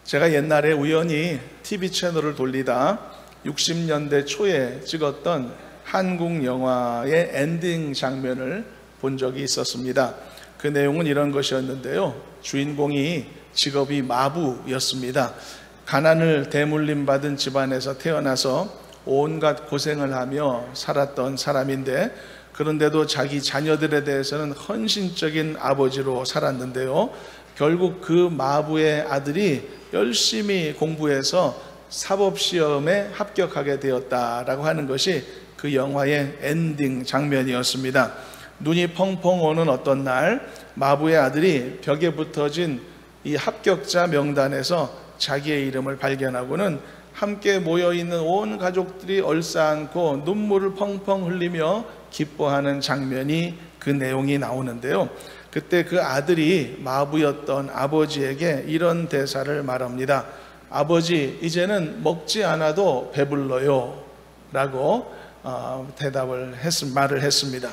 제가 옛날에 우연히 TV 채널을 돌리다 60년대 초에 찍었던 한국 영화의 엔딩 장면을 본 적이 있었습니다. 그 내용은 이런 것이었는데요. 주인공이 직업이 마부였습니다. 가난을 대물림받은 집안에서 태어나서 온갖 고생을 하며 살았던 사람인데, 그런데도 자기 자녀들에 대해서는 헌신적인 아버지로 살았는데요. 결국 그 마부의 아들이 열심히 공부해서 사법시험에 합격하게 되었다라고 하는 것이 그 영화의 엔딩 장면이었습니다. 눈이 펑펑 오는 어떤 날, 마부의 아들이 벽에 붙어진 이 합격자 명단에서 자기의 이름을 발견하고는 함께 모여있는 온 가족들이 얼싸안고 눈물을 펑펑 흘리며 기뻐하는 장면이, 그 내용이 나오는데요. 그때 그 아들이 마부였던 아버지에게 이런 대사를 말합니다. 아버지, 이제는 먹지 않아도 배불러요 라고 말을 했습니다.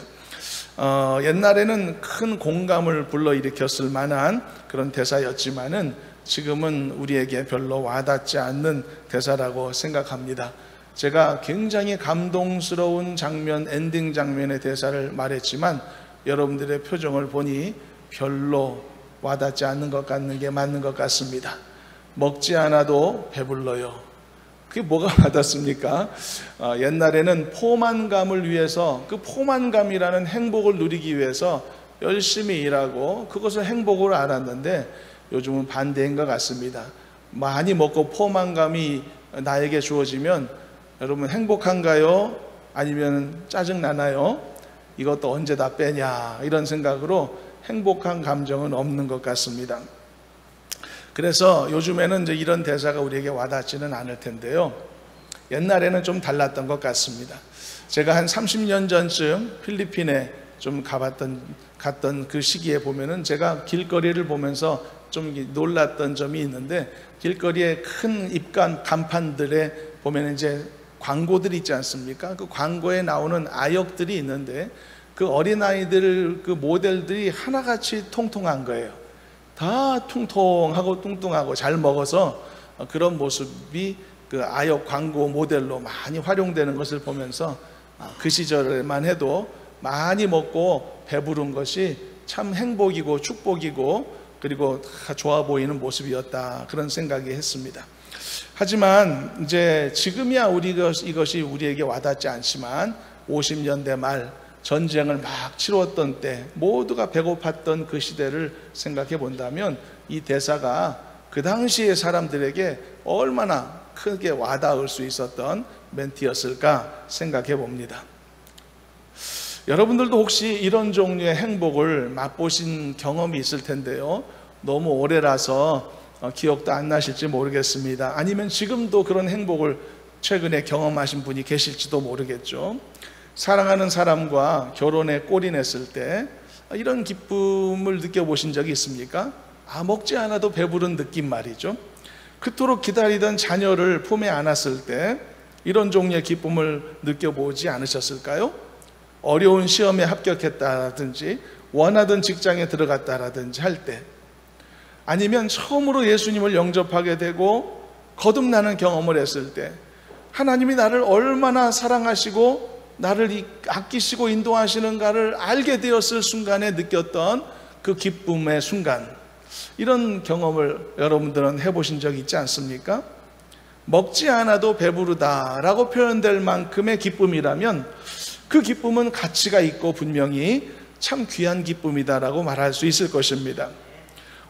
옛날에는 큰 공감을 불러일으켰을 만한 그런 대사였지만은 지금은 우리에게 별로 와닿지 않는 대사라고 생각합니다. 제가 굉장히 감동스러운 장면, 엔딩 장면의 대사를 말했지만 여러분들의 표정을 보니 별로 와닿지 않는 것 같는 게 맞는 것 같습니다. 먹지 않아도 배불러요. 그게 뭐가 와닿습니까? 옛날에는 포만감을 위해서, 그 포만감이라는 행복을 누리기 위해서 열심히 일하고 그것을 행복으로 알았는데, 요즘은 반대인 것 같습니다. 많이 먹고 포만감이 나에게 주어지면 여러분 행복한가요? 아니면 짜증나나요? 이것도 언제 다 빼냐, 이런 생각으로 행복한 감정은 없는 것 같습니다. 그래서 요즘에는 이제 이런 대사가 우리에게 와닿지는 않을 텐데요. 옛날에는 좀 달랐던 것 같습니다. 제가 한 30년 전쯤 필리핀에 좀 갔던 그 시기에 보면은 제가 길거리를 보면서 좀 놀랐던 점이 있는데, 길거리에 큰 입간 간판들에 보면 이제 광고들이 있지 않습니까? 그 광고에 나오는 아역들이 있는데, 그 어린아이들 그 모델들이 하나같이 통통한 거예요. 다 통통하고 뚱뚱하고 잘 먹어서 그런 모습이 그 아역 광고 모델로 많이 활용되는 것을 보면서 그 시절에만 해도 많이 먹고 배부른 것이 참 행복이고 축복이고 그리고 다 좋아 보이는 모습이었다, 그런 생각이 했습니다. 하지만 이제 지금이야 이것이 우리에게 와닿지 않지만 50년대 말 전쟁을 막 치루었던 때 모두가 배고팠던 그 시대를 생각해 본다면 이 대사가 그 당시의 사람들에게 얼마나 크게 와닿을 수 있었던 멘트였을까 생각해 봅니다. 여러분들도 혹시 이런 종류의 행복을 맛보신 경험이 있을 텐데요. 너무 오래라서 기억도 안 나실지 모르겠습니다. 아니면 지금도 그런 행복을 최근에 경험하신 분이 계실지도 모르겠죠. 사랑하는 사람과 결혼에 꼴이 냈을 때 이런 기쁨을 느껴보신 적이 있습니까? 먹지 않아도 배부른 느낌 말이죠. 그토록 기다리던 자녀를 품에 안았을 때 이런 종류의 기쁨을 느껴보지 않으셨을까요? 어려운 시험에 합격했다라든지 원하던 직장에 들어갔다라든지 할 때, 아니면 처음으로 예수님을 영접하게 되고 거듭나는 경험을 했을 때, 하나님이 나를 얼마나 사랑하시고 나를 아끼시고 인도하시는가를 알게 되었을 순간에 느꼈던 그 기쁨의 순간, 이런 경험을 여러분들은 해보신 적이 있지 않습니까? 먹지 않아도 배부르다라고 표현될 만큼의 기쁨이라면 그 기쁨은 가치가 있고 분명히 참 귀한 기쁨이다라고 말할 수 있을 것입니다.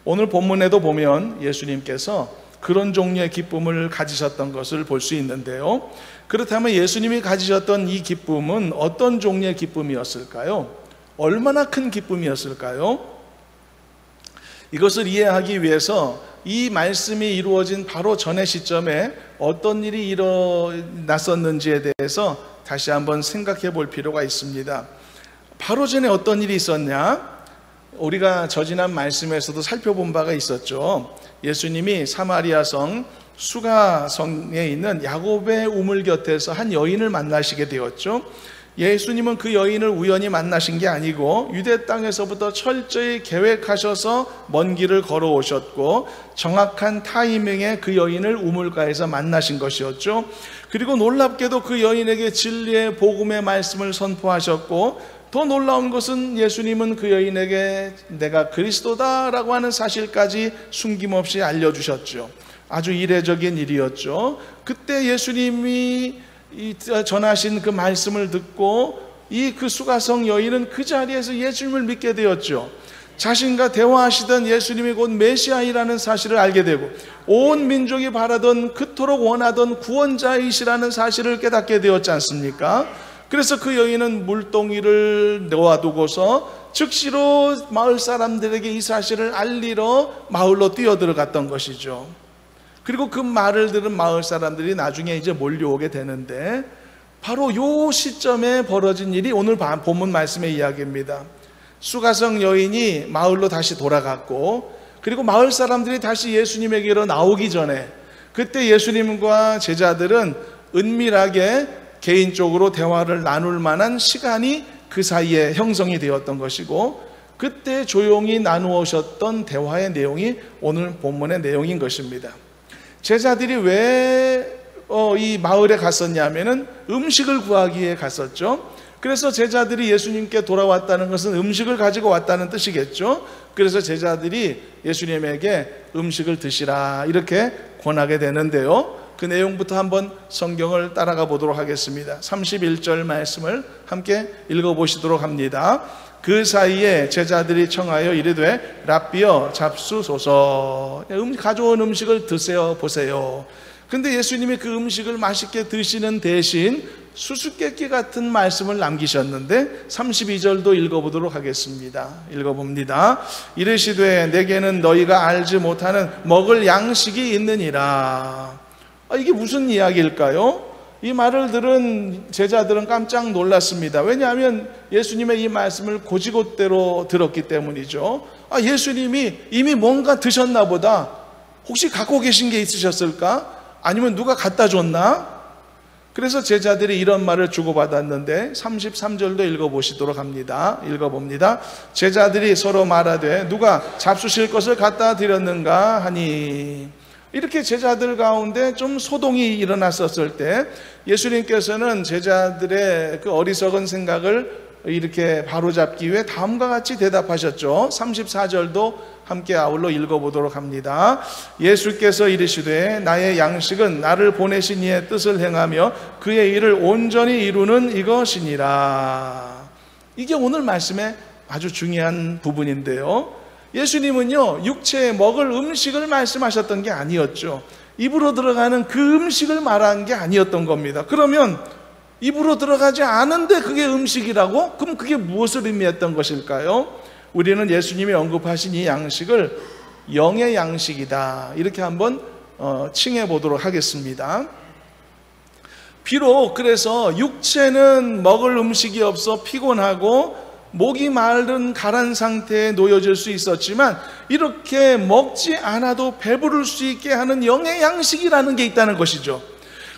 오늘 본문에도 보면 예수님께서 그런 종류의 기쁨을 가지셨던 것을 볼 수 있는데요. 그렇다면 예수님이 가지셨던 이 기쁨은 어떤 종류의 기쁨이었을까요? 얼마나 큰 기쁨이었을까요? 이것을 이해하기 위해서 이 말씀이 이루어진 바로 전의 시점에 어떤 일이 일어났었는지에 대해서 다시 한번 생각해 볼 필요가 있습니다. 바로 전에 어떤 일이 있었냐? 우리가 저지난 말씀에서도 살펴본 바가 있었죠. 예수님이 사마리아 성 수가성에 있는 야곱의 우물 곁에서 한 여인을 만나시게 되었죠. 예수님은 그 여인을 우연히 만나신 게 아니고 유대 땅에서부터 철저히 계획하셔서 먼 길을 걸어오셨고 정확한 타이밍에 그 여인을 우물가에서 만나신 것이었죠. 그리고 놀랍게도 그 여인에게 진리의 복음의 말씀을 선포하셨고, 더 놀라운 것은 예수님은 그 여인에게 내가 그리스도다라고 하는 사실까지 숨김없이 알려주셨죠. 아주 이례적인 일이었죠. 그때 예수님이 전하신 그 말씀을 듣고 그 수가성 여인은 그 자리에서 예수님을 믿게 되었죠. 자신과 대화하시던 예수님이 곧 메시아이라는 사실을 알게 되고 온 민족이 바라던, 그토록 원하던 구원자이시라는 사실을 깨닫게 되었지 않습니까? 그래서 그 여인은 물동이를 놓아두고서 즉시로 마을 사람들에게 이 사실을 알리러 마을로 뛰어들어갔던 것이죠. 그리고 그 말을 들은 마을 사람들이 나중에 이제 몰려오게 되는데, 바로 요 시점에 벌어진 일이 오늘 본문 말씀의 이야기입니다. 수가성 여인이 마을로 다시 돌아갔고, 그리고 마을 사람들이 다시 예수님에게로 나오기 전에 그때 예수님과 제자들은 은밀하게 개인적으로 대화를 나눌 만한 시간이 그 사이에 형성이 되었던 것이고, 그때 조용히 나누셨던 대화의 내용이 오늘 본문의 내용인 것입니다. 제자들이 왜 이 마을에 갔었냐면은 음식을 구하기 위해 갔었죠. 그래서 제자들이 예수님께 돌아왔다는 것은 음식을 가지고 왔다는 뜻이겠죠. 그래서 제자들이 예수님에게 음식을 드시라 이렇게 권하게 되는데요, 그 내용부터 한번 성경을 따라가 보도록 하겠습니다. 31절 말씀을 함께 읽어보시도록 합니다. 그 사이에 제자들이 청하여 이르되 랍비여 잡수소서, 가져온 음식을 드세요 보세요. 근데 예수님이 그 음식을 맛있게 드시는 대신 수수께끼 같은 말씀을 남기셨는데 32절도 읽어보도록 하겠습니다. 읽어봅니다. 이르시되 내게는 너희가 알지 못하는 먹을 양식이 있느니라. 이게 무슨 이야기일까요? 이 말을 들은 제자들은 깜짝 놀랐습니다. 왜냐하면 예수님의 이 말씀을 곧이곧대로 들었기 때문이죠. 예수님이 이미 뭔가 드셨나 보다. 혹시 갖고 계신 게 있으셨을까? 아니면 누가 갖다 줬나? 그래서 제자들이 이런 말을 주고받았는데 33절도 읽어보시도록 합니다. 읽어봅니다. 제자들이 서로 말하되 누가 잡수실 것을 갖다 드렸는가 하니, 이렇게 제자들 가운데 좀 소동이 일어났었을 때 예수님께서는 제자들의 그 어리석은 생각을 이렇게 바로잡기 위해 다음과 같이 대답하셨죠. 34절도 함께 아울러 읽어보도록 합니다. 예수께서 이르시되 나의 양식은 나를 보내신 이의 뜻을 행하며 그의 일을 온전히 이루는 이것이니라. 이게 오늘 말씀의 아주 중요한 부분인데요, 예수님은요 육체에 먹을 음식을 말씀하셨던 게 아니었죠. 입으로 들어가는 그 음식을 말한 게 아니었던 겁니다. 그러면 입으로 들어가지 않은데 그게 음식이라고? 그럼 그게 무엇을 의미했던 것일까요? 우리는 예수님이 언급하신 이 양식을 영의 양식이다 이렇게 한번 칭해 보도록 하겠습니다. 비록 그래서 육체는 먹을 음식이 없어 피곤하고 목이 마른 가란 상태에 놓여질 수 있었지만, 이렇게 먹지 않아도 배부를 수 있게 하는 영의 양식이라는 게 있다는 것이죠.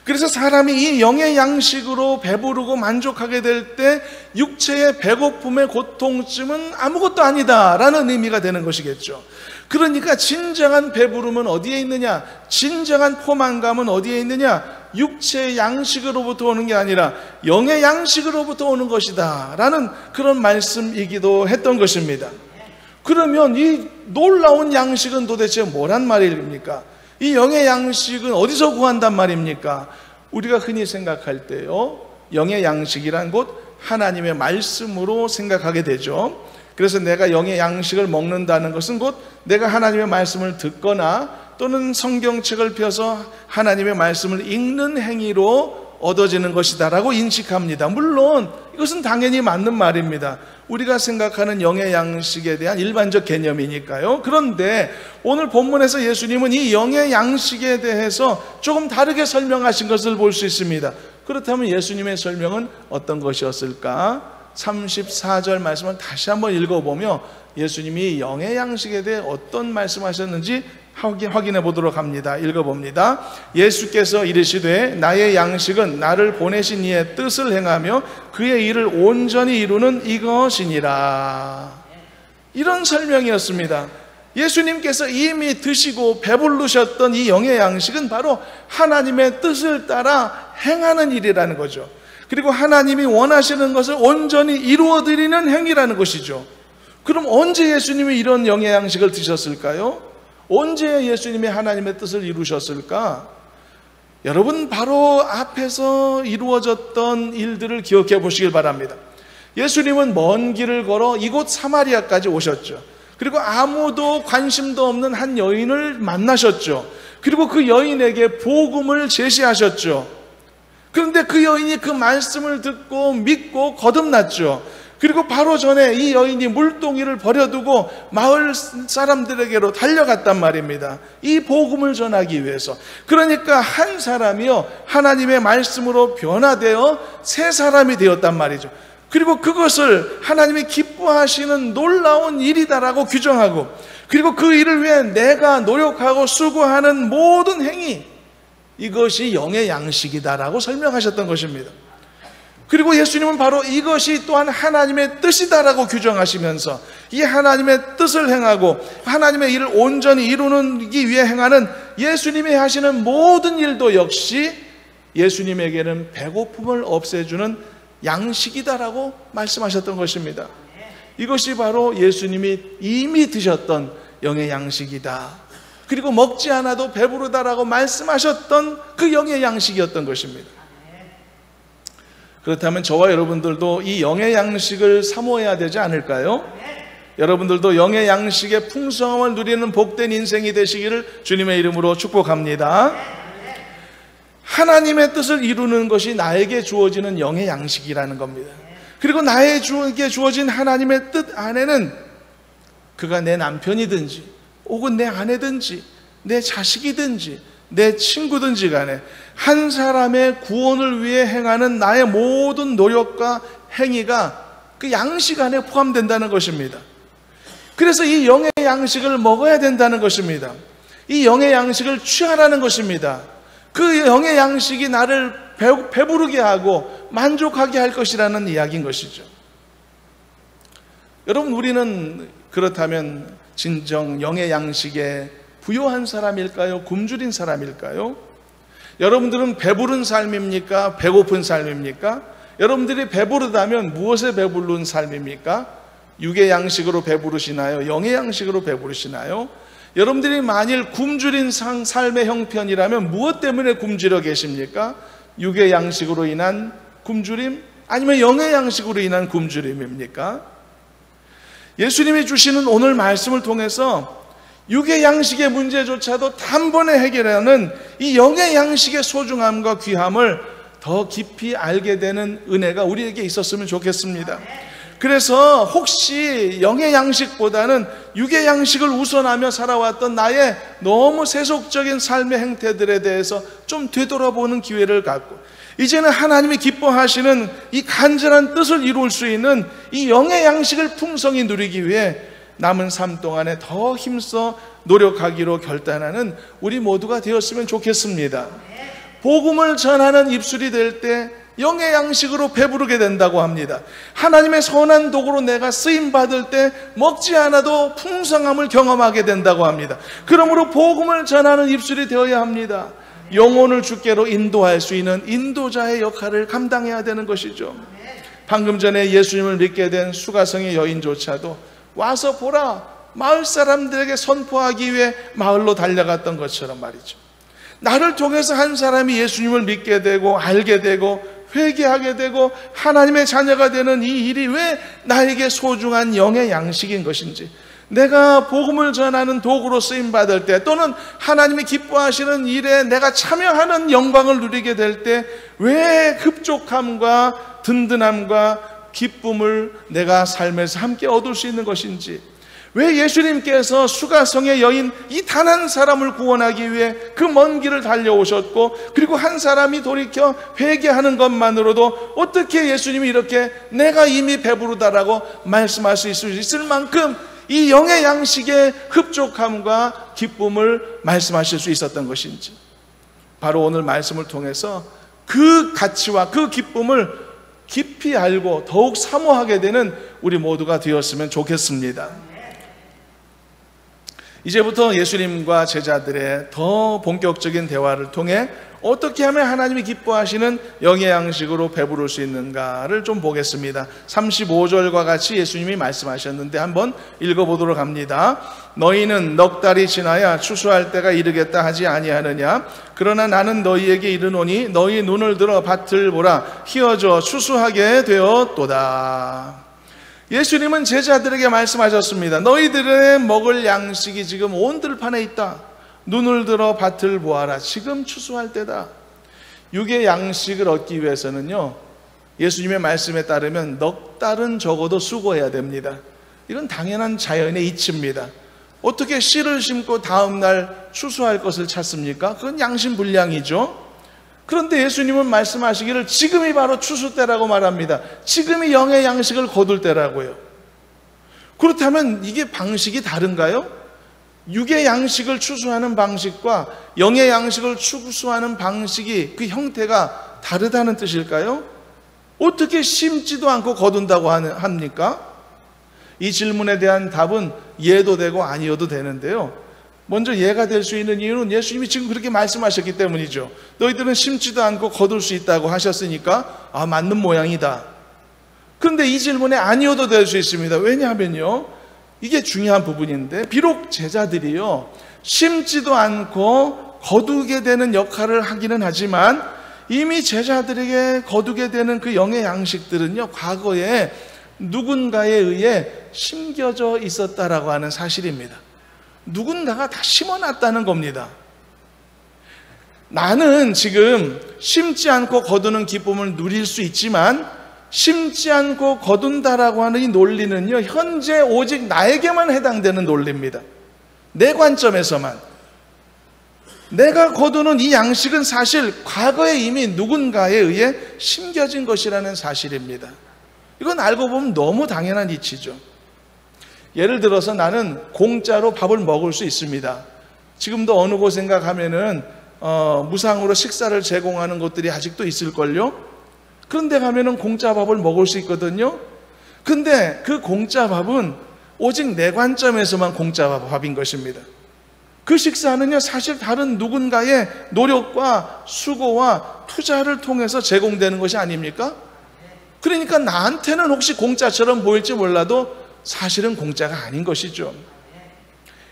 그래서 사람이 이 영의 양식으로 배부르고 만족하게 될 때 육체의 배고픔의 고통쯤은 아무것도 아니다라는 의미가 되는 것이겠죠. 그러니까 진정한 배부름은 어디에 있느냐, 진정한 포만감은 어디에 있느냐, 육체의 양식으로부터 오는 게 아니라 영의 양식으로부터 오는 것이다 라는 그런 말씀이기도 했던 것입니다. 그러면 이 놀라운 양식은 도대체 뭐란 말입니까? 이 영의 양식은 어디서 구한단 말입니까? 우리가 흔히 생각할 때요, 영의 양식이란 곧 하나님의 말씀으로 생각하게 되죠. 그래서 내가 영의 양식을 먹는다는 것은 곧 내가 하나님의 말씀을 듣거나 또는 성경책을 펴서 하나님의 말씀을 읽는 행위로 얻어지는 것이다 라고 인식합니다. 물론 이것은 당연히 맞는 말입니다. 우리가 생각하는 영의 양식에 대한 일반적 개념이니까요. 그런데 오늘 본문에서 예수님은 이 영의 양식에 대해서 조금 다르게 설명하신 것을 볼 수 있습니다. 그렇다면 예수님의 설명은 어떤 것이었을까? 34절 말씀을 다시 한번 읽어보며 예수님이 영의 양식에 대해 어떤 말씀하셨는지 확인해 보도록 합니다. 읽어봅니다. 예수께서 이르시되 나의 양식은 나를 보내신 이의 뜻을 행하며 그의 일을 온전히 이루는 이것이니라. 이런 설명이었습니다. 예수님께서 이미 드시고 배부르셨던 이 영의 양식은 바로 하나님의 뜻을 따라 행하는 일이라는 거죠. 그리고 하나님이 원하시는 것을 온전히 이루어드리는 행위라는 것이죠. 그럼 언제 예수님이 이런 영의 양식을 드셨을까요? 언제 예수님이 하나님의 뜻을 이루셨을까? 여러분, 바로 앞에서 이루어졌던 일들을 기억해 보시길 바랍니다. 예수님은 먼 길을 걸어 이곳 사마리아까지 오셨죠. 그리고 아무도 관심도 없는 한 여인을 만나셨죠. 그리고 그 여인에게 복음을 제시하셨죠. 그런데 그 여인이 그 말씀을 듣고 믿고 거듭났죠. 그리고 바로 전에 이 여인이 물동이를 버려두고 마을 사람들에게로 달려갔단 말입니다. 이 복음을 전하기 위해서. 그러니까 한 사람이요, 하나님의 말씀으로 변화되어 새 사람이 되었단 말이죠. 그리고 그것을 하나님이 기뻐하시는 놀라운 일이다라고 규정하고, 그리고 그 일을 위해 내가 노력하고 수고하는 모든 행위, 이것이 영의 양식이다라고 설명하셨던 것입니다. 그리고 예수님은 바로 이것이 또한 하나님의 뜻이다라고 규정하시면서 이 하나님의 뜻을 행하고 하나님의 일을 온전히 이루기 위해 행하는 예수님이 하시는 모든 일도 역시 예수님에게는 배고픔을 없애주는 양식이다라고 말씀하셨던 것입니다. 이것이 바로 예수님이 이미 드셨던 영의 양식이다. 그리고 먹지 않아도 배부르다라고 말씀하셨던 그 영의 양식이었던 것입니다. 그렇다면 저와 여러분들도 이 영의 양식을 사모해야 되지 않을까요? 여러분들도 영의 양식의 풍성함을 누리는 복된 인생이 되시기를 주님의 이름으로 축복합니다. 하나님의 뜻을 이루는 것이 나에게 주어지는 영의 양식이라는 겁니다. 그리고 나에게 주어진 하나님의 뜻 안에는 그가 내 남편이든지 혹은 내 아내든지 내 자식이든지 내 친구든지 간에 한 사람의 구원을 위해 행하는 나의 모든 노력과 행위가 그 양식 안에 포함된다는 것입니다. 그래서 이 영의 양식을 먹어야 된다는 것입니다. 이 영의 양식을 취하라는 것입니다. 그 영의 양식이 나를 배부르게 하고 만족하게 할 것이라는 이야기인 것이죠. 여러분, 우리는 그렇다면 진정 영의 양식에 부요한 사람일까요? 굶주린 사람일까요? 여러분들은 배부른 삶입니까? 배고픈 삶입니까? 여러분들이 배부르다면 무엇에 배부른 삶입니까? 육의 양식으로 배부르시나요? 영의 양식으로 배부르시나요? 여러분들이 만일 굶주린 삶의 형편이라면 무엇 때문에 굶주려 계십니까? 육의 양식으로 인한 굶주림? 아니면 영의 양식으로 인한 굶주림입니까? 예수님이 주시는 오늘 말씀을 통해서 육의 양식의 문제조차도 단번에 해결하는 이 영의 양식의 소중함과 귀함을 더 깊이 알게 되는 은혜가 우리에게 있었으면 좋겠습니다. 그래서 혹시 영의 양식보다는 육의 양식을 우선하며 살아왔던 나의 너무 세속적인 삶의 행태들에 대해서 좀 되돌아보는 기회를 갖고 이제는 하나님이 기뻐하시는 이 간절한 뜻을 이룰 수 있는 이 영의 양식을 풍성히 누리기 위해 남은 삶 동안에 더 힘써 노력하기로 결단하는 우리 모두가 되었으면 좋겠습니다. 복음을 전하는 입술이 될 때 영의 양식으로 배부르게 된다고 합니다. 하나님의 선한 도구로 내가 쓰임받을 때 먹지 않아도 풍성함을 경험하게 된다고 합니다. 그러므로 복음을 전하는 입술이 되어야 합니다. 영혼을 주께로 인도할 수 있는 인도자의 역할을 감당해야 되는 것이죠. 방금 전에 예수님을 믿게 된 수가성의 여인조차도 와서 보라, 마을 사람들에게 선포하기 위해 마을로 달려갔던 것처럼 말이죠. 나를 통해서 한 사람이 예수님을 믿게 되고 알게 되고 회개하게 되고 하나님의 자녀가 되는 이 일이 왜 나에게 소중한 영의 양식인 것인지, 내가 복음을 전하는 도구로 쓰임받을 때 또는 하나님이 기뻐하시는 일에 내가 참여하는 영광을 누리게 될 때 왜 흡족함과 든든함과 기쁨을 내가 삶에서 함께 얻을 수 있는 것인지, 왜 예수님께서 수가성의 여인 이 단 한 사람을 구원하기 위해 그 먼 길을 달려오셨고, 그리고 한 사람이 돌이켜 회개하는 것만으로도 어떻게 예수님이 이렇게 내가 이미 배부르다라고 말씀할 수 있을 만큼 이 영의 양식의 흡족함과 기쁨을 말씀하실 수 있었던 것인지, 바로 오늘 말씀을 통해서 그 가치와 그 기쁨을 깊이 알고 더욱 사모하게 되는 우리 모두가 되었으면 좋겠습니다. 이제부터 예수님과 제자들의 더 본격적인 대화를 통해 어떻게 하면 하나님이 기뻐하시는 영의 양식으로 배부를 수 있는가를 좀 보겠습니다. 35절과 같이 예수님이 말씀하셨는데 한번 읽어보도록 합니다. 너희는 넉 달이 지나야 추수할 때가 이르겠다 하지 아니하느냐? 그러나 나는 너희에게 이르노니 너희 눈을 들어 밭을 보라. 희어져 추수하게 되었도다. 예수님은 제자들에게 말씀하셨습니다. 너희들의 먹을 양식이 지금 온 들판에 있다. 눈을 들어 밭을 보아라. 지금 추수할 때다. 육의 양식을 얻기 위해서는요, 예수님의 말씀에 따르면 넉 달은 적어도 수고해야 됩니다. 이건 당연한 자연의 이치입니다. 어떻게 씨를 심고 다음 날 추수할 것을 찾습니까? 그건 양심불량이죠. 그런데 예수님은 말씀하시기를 지금이 바로 추수 때라고 말합니다. 지금이 영의 양식을 거둘 때라고요. 그렇다면 이게 방식이 다른가요? 육의 양식을 추수하는 방식과 영의 양식을 추수하는 방식이, 그 형태가 다르다는 뜻일까요? 어떻게 심지도 않고 거둔다고 합니까? 이 질문에 대한 답은 예도 되고 아니어도 되는데요, 먼저 예가 될 수 있는 이유는 예수님이 지금 그렇게 말씀하셨기 때문이죠. 너희들은 심지도 않고 거둘 수 있다고 하셨으니까 맞는 모양이다. 그런데 이 질문에 아니어도 될 수 있습니다. 왜냐하면요, 이게 중요한 부분인데, 비록 제자들이요 심지도 않고 거두게 되는 역할을 하기는 하지만 이미 제자들에게 거두게 되는 그 영의 양식들은요, 과거에 누군가에 의해 심겨져 있었다라고 하는 사실입니다. 누군가가 다 심어놨다는 겁니다. 나는 지금 심지 않고 거두는 기쁨을 누릴 수 있지만, 심지 않고 거둔다라고 하는 이 논리는요, 현재 오직 나에게만 해당되는 논리입니다. 내 관점에서만. 내가 거두는 이 양식은 사실 과거에 이미 누군가에 의해 심겨진 것이라는 사실입니다. 이건 알고 보면 너무 당연한 이치죠. 예를 들어서 나는 공짜로 밥을 먹을 수 있습니다. 지금도 어느 곳인가 가면은 무상으로 식사를 제공하는 곳들이 아직도 있을걸요. 그런데 가면은 공짜 밥을 먹을 수 있거든요. 근데 그 공짜 밥은 오직 내 관점에서만 공짜 밥인 것입니다. 그 식사는요, 사실 다른 누군가의 노력과 수고와 투자를 통해서 제공되는 것이 아닙니까? 그러니까 나한테는 혹시 공짜처럼 보일지 몰라도 사실은 공짜가 아닌 것이죠.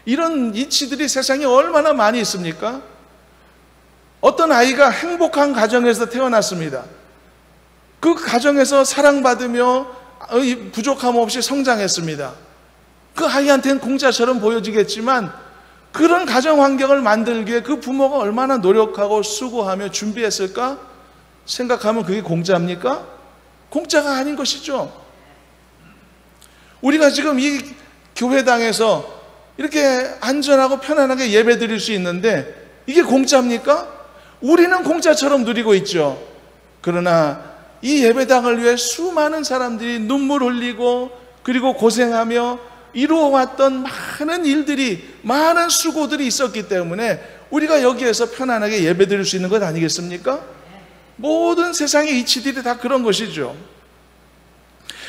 이런 이치들이 세상에 얼마나 많이 있습니까? 어떤 아이가 행복한 가정에서 태어났습니다. 그 가정에서 사랑받으며 부족함 없이 성장했습니다. 그 아이한테는 공짜처럼 보여지겠지만, 그런 가정 환경을 만들기에 그 부모가 얼마나 노력하고 수고하며 준비했을까 생각하면 그게 공짜입니까? 공짜가 아닌 것이죠. 우리가 지금 이 교회당에서 이렇게 안전하고 편안하게 예배 드릴 수 있는데 이게 공짜입니까? 우리는 공짜처럼 누리고 있죠. 그러나 이 예배당을 위해 수많은 사람들이 눈물 흘리고 그리고 고생하며 이루어왔던 많은 일들이, 많은 수고들이 있었기 때문에 우리가 여기에서 편안하게 예배 드릴 수 있는 것 아니겠습니까? 모든 세상의 이치들이 다 그런 것이죠.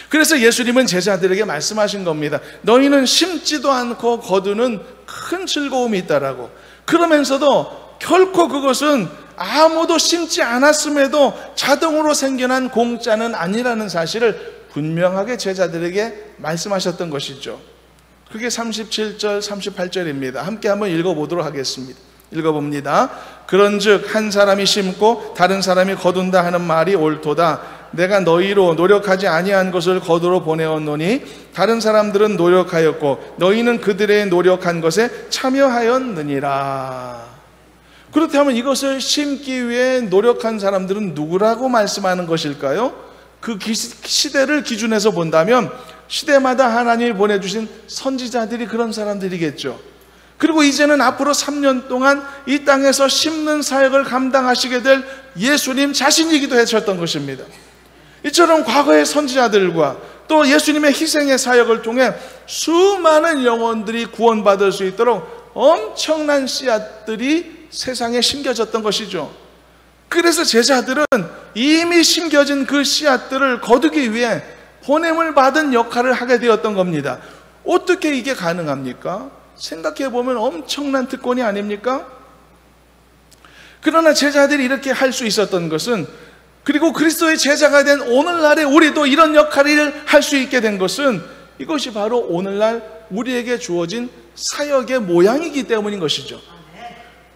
그래서 예수님은 제자들에게 말씀하신 겁니다. 너희는 심지도 않고 거두는 큰 즐거움이 있다라고. 그러면서도 결코 그것은 아무도 심지 않았음에도 자동으로 생겨난 공짜는 아니라는 사실을 분명하게 제자들에게 말씀하셨던 것이죠. 그게 37절, 38절입니다. 함께 한번 읽어보도록 하겠습니다. 읽어봅니다. 그런즉 한 사람이 심고 다른 사람이 거둔다 하는 말이 옳도다. 내가 너희로 노력하지 아니한 것을 거두러 보내었노니 다른 사람들은 노력하였고 너희는 그들의 노력한 것에 참여하였느니라. 그렇다면 이것을 심기 위해 노력한 사람들은 누구라고 말씀하는 것일까요? 그 시대를 기준해서 본다면 시대마다 하나님이 보내주신 선지자들이 그런 사람들이겠죠. 그리고 이제는 앞으로 3년 동안 이 땅에서 심는 사역을 감당하시게 될 예수님 자신이기도 하셨던 것입니다. 이처럼 과거의 선지자들과 또 예수님의 희생의 사역을 통해 수많은 영혼들이 구원받을 수 있도록 엄청난 씨앗들이 세상에 심겨졌던 것이죠. 그래서 제자들은 이미 심겨진 그 씨앗들을 거두기 위해 보냄을 받은 역할을 하게 되었던 겁니다. 어떻게 이게 가능합니까? 생각해 보면 엄청난 특권이 아닙니까? 그러나 제자들이 이렇게 할 수 있었던 것은, 그리고 그리스도의 제자가 된 오늘날에 우리도 이런 역할을 할 수 있게 된 것은, 이것이 바로 오늘날 우리에게 주어진 사역의 모양이기 때문인 것이죠.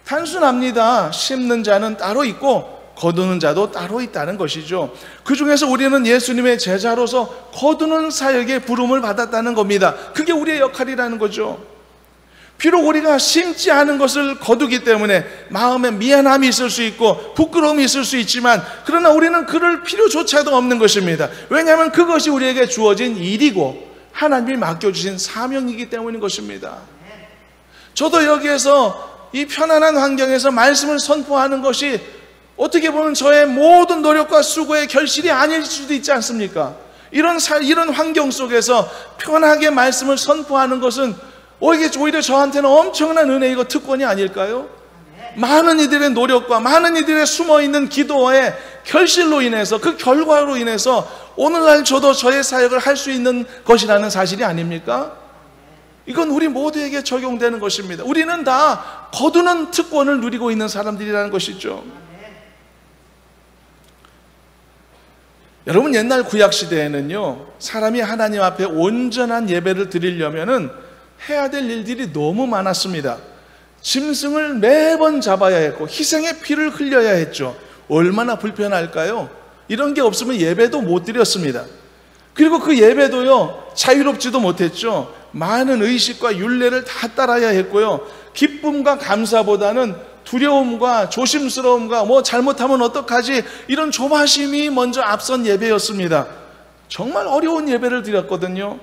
단순합니다. 심는 자는 따로 있고 거두는 자도 따로 있다는 것이죠. 그 중에서 우리는 예수님의 제자로서 거두는 사역의 부름을 받았다는 겁니다. 그게 우리의 역할이라는 거죠. 비록 우리가 심지 않은 것을 거두기 때문에 마음에 미안함이 있을 수 있고 부끄러움이 있을 수 있지만, 그러나 우리는 그럴 필요조차도 없는 것입니다. 왜냐하면 그것이 우리에게 주어진 일이고 하나님이 맡겨주신 사명이기 때문인 것입니다. 저도 여기에서 이 편안한 환경에서 말씀을 선포하는 것이 어떻게 보면 저의 모든 노력과 수고의 결실이 아닐 수도 있지 않습니까? 이런 환경 속에서 편하게 말씀을 선포하는 것은 오히려 저한테는 엄청난 은혜이고 특권이 아닐까요? 많은 이들의 노력과 많은 이들의 숨어있는 기도의 결실로 인해서, 그 결과로 인해서 오늘날 저도 저의 사역을 할 수 있는 것이라는 사실이 아닙니까? 이건 우리 모두에게 적용되는 것입니다. 우리는 다 거두는 특권을 누리고 있는 사람들이라는 것이죠. 여러분, 옛날 구약시대에는요, 사람이 하나님 앞에 온전한 예배를 드리려면은 해야 될 일들이 너무 많았습니다. 짐승을 매번 잡아야 했고 희생의 피를 흘려야 했죠. 얼마나 불편할까요? 이런 게 없으면 예배도 못 드렸습니다. 그리고 그 예배도요, 자유롭지도 못했죠. 많은 의식과 율례를 다 따라야 했고요, 기쁨과 감사보다는 두려움과 조심스러움과 잘못하면 어떡하지, 이런 조바심이 먼저 앞선 예배였습니다. 정말 어려운 예배를 드렸거든요.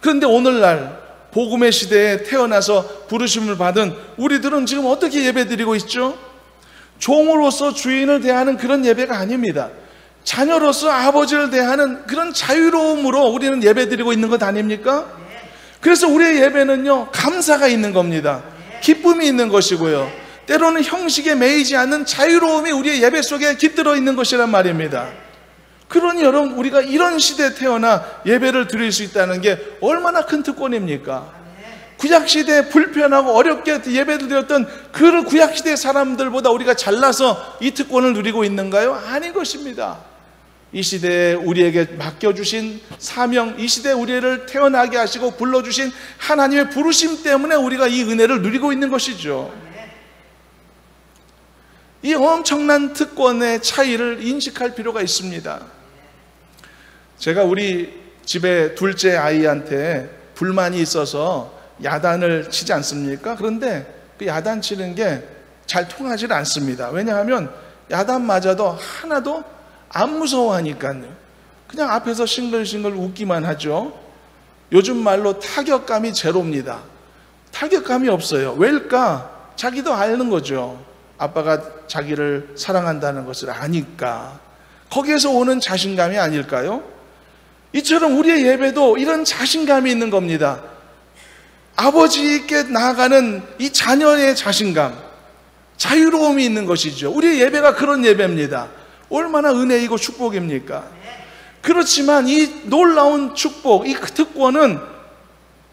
그런데 오늘날 복음의 시대에 태어나서 부르심을 받은 우리들은 지금 어떻게 예배드리고 있죠? 종으로서 주인을 대하는 그런 예배가 아닙니다. 자녀로서 아버지를 대하는 그런 자유로움으로 우리는 예배드리고 있는 것 아닙니까? 그래서 우리의 예배는요, 감사가 있는 겁니다. 기쁨이 있는 것이고요, 때로는 형식에 매이지 않는 자유로움이 우리의 예배 속에 깃들어 있는 것이란 말입니다. 그러니 여러분, 우리가 이런 시대에 태어나 예배를 드릴 수 있다는 게 얼마나 큰 특권입니까? 구약시대에 불편하고 어렵게 예배를 드렸던 그 구약시대 사람들보다 우리가 잘나서 이 특권을 누리고 있는가요? 아닌 것입니다. 이 시대에 우리에게 맡겨주신 사명, 이 시대에 우리를 태어나게 하시고 불러주신 하나님의 부르심 때문에 우리가 이 은혜를 누리고 있는 것이죠. 이 엄청난 특권의 차이를 인식할 필요가 있습니다. 제가 우리 집에 둘째 아이한테 불만이 있어서 야단을 치지 않습니까? 그런데 그 야단 치는 게 잘 통하지 않습니다. 왜냐하면 야단 맞아도 하나도 안 무서워하니까요. 그냥 앞에서 싱글싱글 웃기만 하죠. 요즘 말로 타격감이 제로입니다. 타격감이 없어요. 왜일까? 자기도 아는 거죠. 아빠가 자기를 사랑한다는 것을 아니까. 거기에서 오는 자신감이 아닐까요? 이처럼 우리의 예배도 이런 자신감이 있는 겁니다. 아버지께 나아가는 이 자녀의 자신감, 자유로움이 있는 것이죠. 우리의 예배가 그런 예배입니다. 얼마나 은혜이고 축복입니까? 그렇지만 이 놀라운 축복, 이 특권은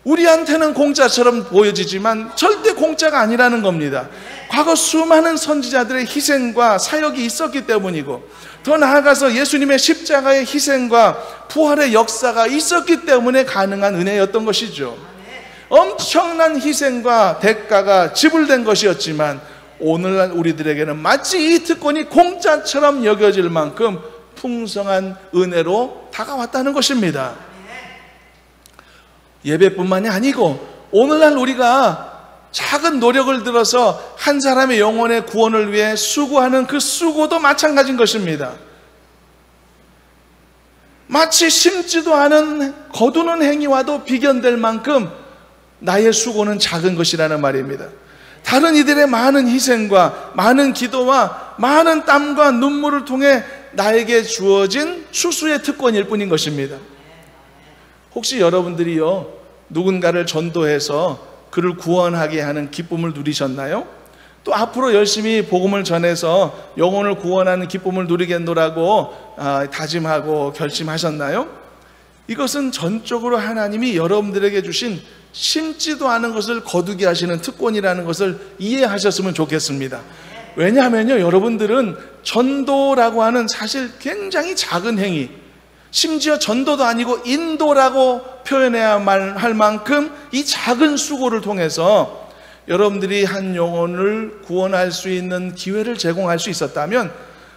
우리한테는 공짜처럼 보여지지만 절대 공짜가 아니라는 겁니다. 과거 수많은 선지자들의 희생과 사역이 있었기 때문이고, 더 나아가서 예수님의 십자가의 희생과 부활의 역사가 있었기 때문에 가능한 은혜였던 것이죠. 엄청난 희생과 대가가 지불된 것이었지만 오늘날 우리들에게는 마치 이 특권이 공짜처럼 여겨질 만큼 풍성한 은혜로 다가왔다는 것입니다. 예배뿐만이 아니고 오늘날 우리가 작은 노력을 들어서 한 사람의 영혼의 구원을 위해 수고하는 그 수고도 마찬가지인 것입니다. 마치 심지도 않은 거두는 행위와도 비견될 만큼 나의 수고는 작은 것이라는 말입니다. 다른 이들의 많은 희생과 많은 기도와 많은 땀과 눈물을 통해 나에게 주어진 추수의 특권일 뿐인 것입니다. 혹시 여러분들이요, 누군가를 전도해서 그를 구원하게 하는 기쁨을 누리셨나요? 또 앞으로 열심히 복음을 전해서 영혼을 구원하는 기쁨을 누리겠노라고 다짐하고 결심하셨나요? 이것은 전적으로 하나님이 여러분들에게 주신 심지도 않은 것을 거두게 하시는 특권이라는 것을 이해하셨으면 좋겠습니다. 왜냐하면요, 여러분들은 전도라고 하는 사실 굉장히 작은 행위, 심지어 전도도 아니고 인도라고 표현해야 할 만큼 이 작은 수고를 통해서 여러분들이 한 영혼을 구원할 수 있는 기회를 제공할 수 있었다면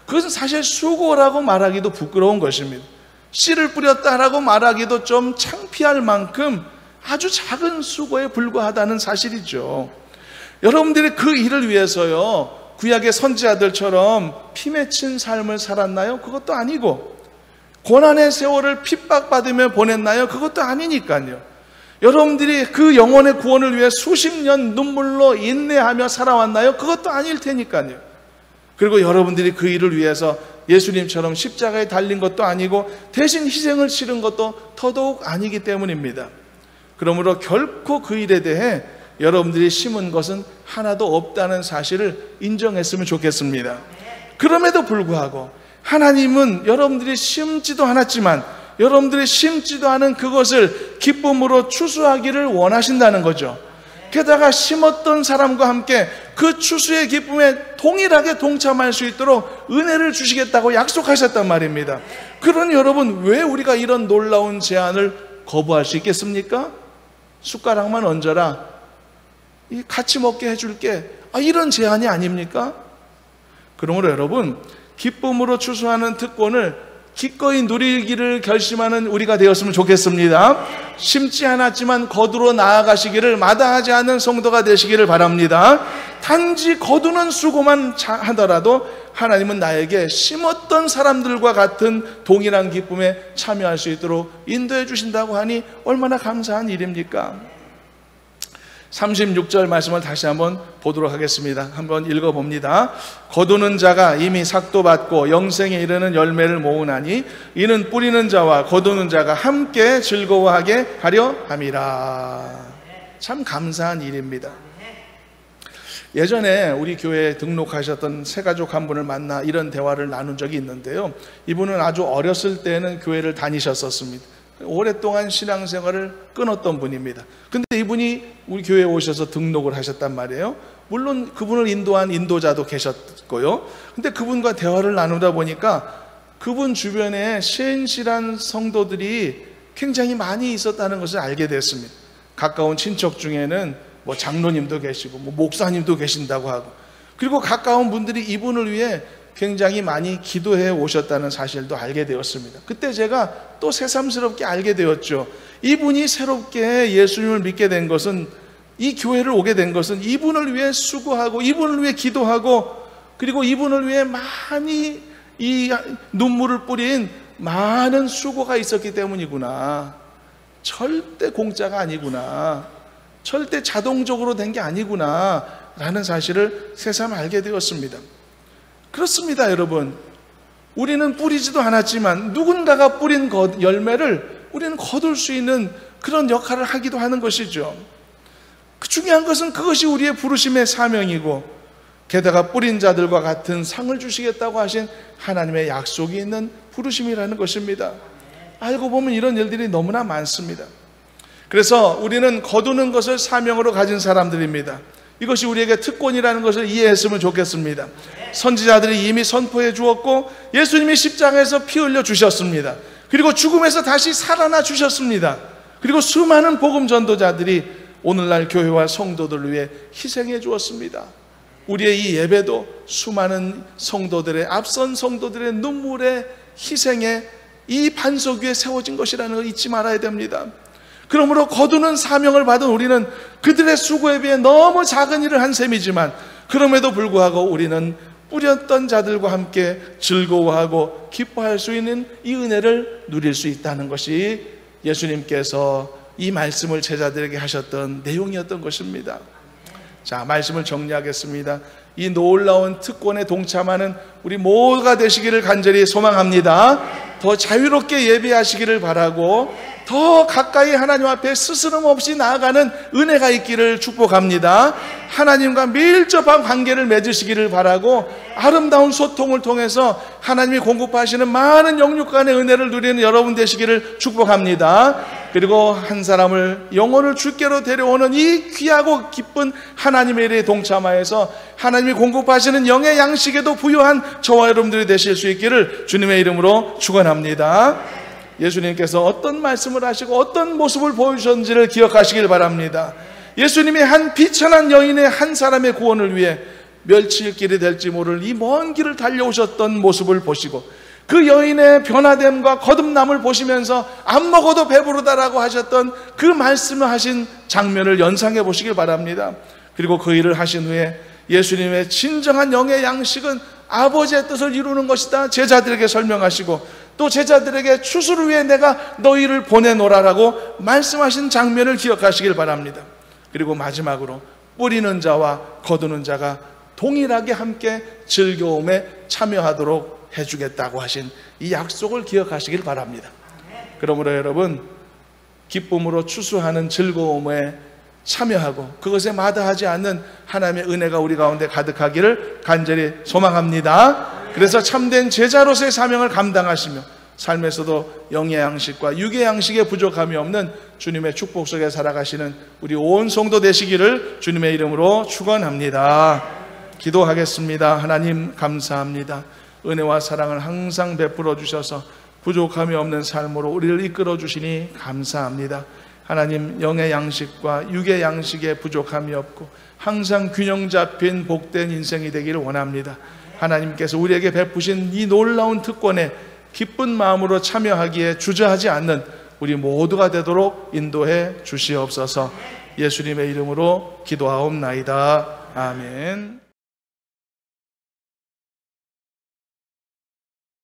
그것은 사실 수고라고 말하기도 부끄러운 것입니다. 씨를 뿌렸다라고 말하기도 좀 창피할 만큼 아주 작은 수고에 불과하다는 사실이죠. 여러분들이 그 일을 위해서요, 구약의 선지자들처럼 피 맺힌 삶을 살았나요? 그것도 아니고, 고난의 세월을 핍박받으며 보냈나요? 그것도 아니니까요. 여러분들이 그 영혼의 구원을 위해 수십 년 눈물로 인내하며 살아왔나요? 그것도 아닐 테니까요. 그리고 여러분들이 그 일을 위해서 예수님처럼 십자가에 달린 것도 아니고 대신 희생을 치른 것도 더더욱 아니기 때문입니다. 그러므로 결코 그 일에 대해 여러분들이 심은 것은 하나도 없다는 사실을 인정했으면 좋겠습니다. 그럼에도 불구하고 하나님은 여러분들이 심지도 않았지만 여러분들이 심지도 않은 그것을 기쁨으로 추수하기를 원하신다는 거죠. 게다가 심었던 사람과 함께 그 추수의 기쁨에 동일하게 동참할 수 있도록 은혜를 주시겠다고 약속하셨단 말입니다. 그러니 여러분, 왜 우리가 이런 놀라운 제안을 거부할 수 있겠습니까? 숟가락만 얹어라, 같이 먹게 해줄게, 이런 제안이 아닙니까? 그러므로 여러분, 기쁨으로 추수하는 특권을 기꺼이 누리기를 결심하는 우리가 되었으면 좋겠습니다. 심지 않았지만 거두러 나아가시기를 마다하지 않는 성도가 되시기를 바랍니다. 단지 거두는 수고만 하더라도 하나님은 나에게 심었던 사람들과 같은 동일한 기쁨에 참여할 수 있도록 인도해 주신다고 하니 얼마나 감사한 일입니까? 36절 말씀을 다시 한번 보도록 하겠습니다. 한번 읽어봅니다. 거두는 자가 이미 삭도 받고 영생에 이르는 열매를 모으나니 이는 뿌리는 자와 거두는 자가 함께 즐거워하게 하려 함이라. 참 감사한 일입니다. 예전에 우리 교회에 등록하셨던 새가족 한 분을 만나 이런 대화를 나눈 적이 있는데요, 이분은 아주 어렸을 때는 교회를 다니셨었습니다. 오랫동안 신앙생활을 끊었던 분입니다. 근데 이분이 우리 교회에 오셔서 등록을 하셨단 말이에요. 물론 그분을 인도한 인도자도 계셨고요. 근데 그분과 대화를 나누다 보니까 그분 주변에 신실한 성도들이 굉장히 많이 있었다는 것을 알게 됐습니다. 가까운 친척 중에는 장로님도 계시고 목사님도 계신다고 하고, 그리고 가까운 분들이 이분을 위해 굉장히 많이 기도해 오셨다는 사실도 알게 되었습니다. 그때 제가 또 새삼스럽게 알게 되었죠. 이분이 새롭게 예수님을 믿게 된 것은, 이 교회를 오게 된 것은 이분을 위해 수고하고 이분을 위해 기도하고 그리고 이분을 위해 많이 이 눈물을 뿌린 많은 수고가 있었기 때문이구나. 절대 공짜가 아니구나. 절대 자동적으로 된 게 아니구나 라는 사실을 새삼 알게 되었습니다. 그렇습니다, 여러분. 우리는 뿌리지도 않았지만 누군가가 뿌린 열매를 우리는 거둘 수 있는 그런 역할을 하기도 하는 것이죠. 중요한 것은 그것이 우리의 부르심의 사명이고, 게다가 뿌린 자들과 같은 상을 주시겠다고 하신 하나님의 약속이 있는 부르심이라는 것입니다. 알고 보면 이런 일들이 너무나 많습니다. 그래서 우리는 거두는 것을 사명으로 가진 사람들입니다. 이것이 우리에게 특권이라는 것을 이해했으면 좋겠습니다. 선지자들이 이미 선포해 주었고 예수님이 십자가에서 피 흘려 주셨습니다. 그리고 죽음에서 다시 살아나 주셨습니다. 그리고 수많은 복음 전도자들이 오늘날 교회와 성도들을 위해 희생해 주었습니다. 우리의 이 예배도 수많은 성도들의, 앞선 성도들의 눈물의 희생에 이 반석 위에 세워진 것이라는 걸 잊지 말아야 됩니다. 그러므로 거두는 사명을 받은 우리는 그들의 수고에 비해 너무 작은 일을 한 셈이지만, 그럼에도 불구하고 우리는 뿌렸던 자들과 함께 즐거워하고 기뻐할 수 있는 이 은혜를 누릴 수 있다는 것이 예수님께서 이 말씀을 제자들에게 하셨던 내용이었던 것입니다. 자, 말씀을 정리하겠습니다. 이 놀라운 특권에 동참하는 우리 모두가 되시기를 간절히 소망합니다. 더 자유롭게 예배하시기를 바라고, 더 가까이 하나님 앞에 스스럼 없이 나아가는 은혜가 있기를 축복합니다. 하나님과 밀접한 관계를 맺으시기를 바라고, 아름다운 소통을 통해서 하나님이 공급하시는 많은 영육간의 은혜를 누리는 여러분 되시기를 축복합니다. 그리고 한 사람을 영혼을 주께로 데려오는 이 귀하고 기쁜 하나님의 일에 동참하여서 하나님이 공급하시는 영의 양식에도 부유한 저와 여러분들이 되실 수 있기를 주님의 이름으로 축원합니다. 예수님께서 어떤 말씀을 하시고 어떤 모습을 보여주셨는지를 기억하시길 바랍니다. 예수님이 한 비천한 여인의 한 사람의 구원을 위해 멸치일길이 될지 모를 이 먼 길을 달려오셨던 모습을 보시고, 그 여인의 변화됨과 거듭남을 보시면서 안 먹어도 배부르다라고 하셨던 그 말씀을 하신 장면을 연상해 보시길 바랍니다. 그리고 그 일을 하신 후에 예수님의 진정한 영의 양식은 아버지의 뜻을 이루는 것이다 제자들에게 설명하시고, 또 제자들에게 추수를 위해 내가 너희를 보내노라라고 말씀하신 장면을 기억하시길 바랍니다. 그리고 마지막으로 뿌리는 자와 거두는 자가 동일하게 함께 즐거움에 참여하도록 해주겠다고 하신 이 약속을 기억하시길 바랍니다. 그러므로 여러분, 기쁨으로 추수하는 즐거움에 참여하고 그것에 마다하지 않는 하나님의 은혜가 우리 가운데 가득하기를 간절히 소망합니다. 그래서 참된 제자로서의 사명을 감당하시며 삶에서도 영의 양식과 육의 양식에 부족함이 없는 주님의 축복 속에 살아가시는 우리 온 성도 되시기를 주님의 이름으로 축원합니다. 기도하겠습니다. 하나님 감사합니다. 은혜와 사랑을 항상 베풀어 주셔서 부족함이 없는 삶으로 우리를 이끌어 주시니 감사합니다. 하나님, 영의 양식과 육의 양식에 부족함이 없고 항상 균형 잡힌 복된 인생이 되기를 원합니다. 하나님께서 우리에게 베푸신 이 놀라운 특권에 기쁜 마음으로 참여하기에 주저하지 않는 우리 모두가 되도록 인도해 주시옵소서. 예수님의 이름으로 기도하옵나이다. 아멘.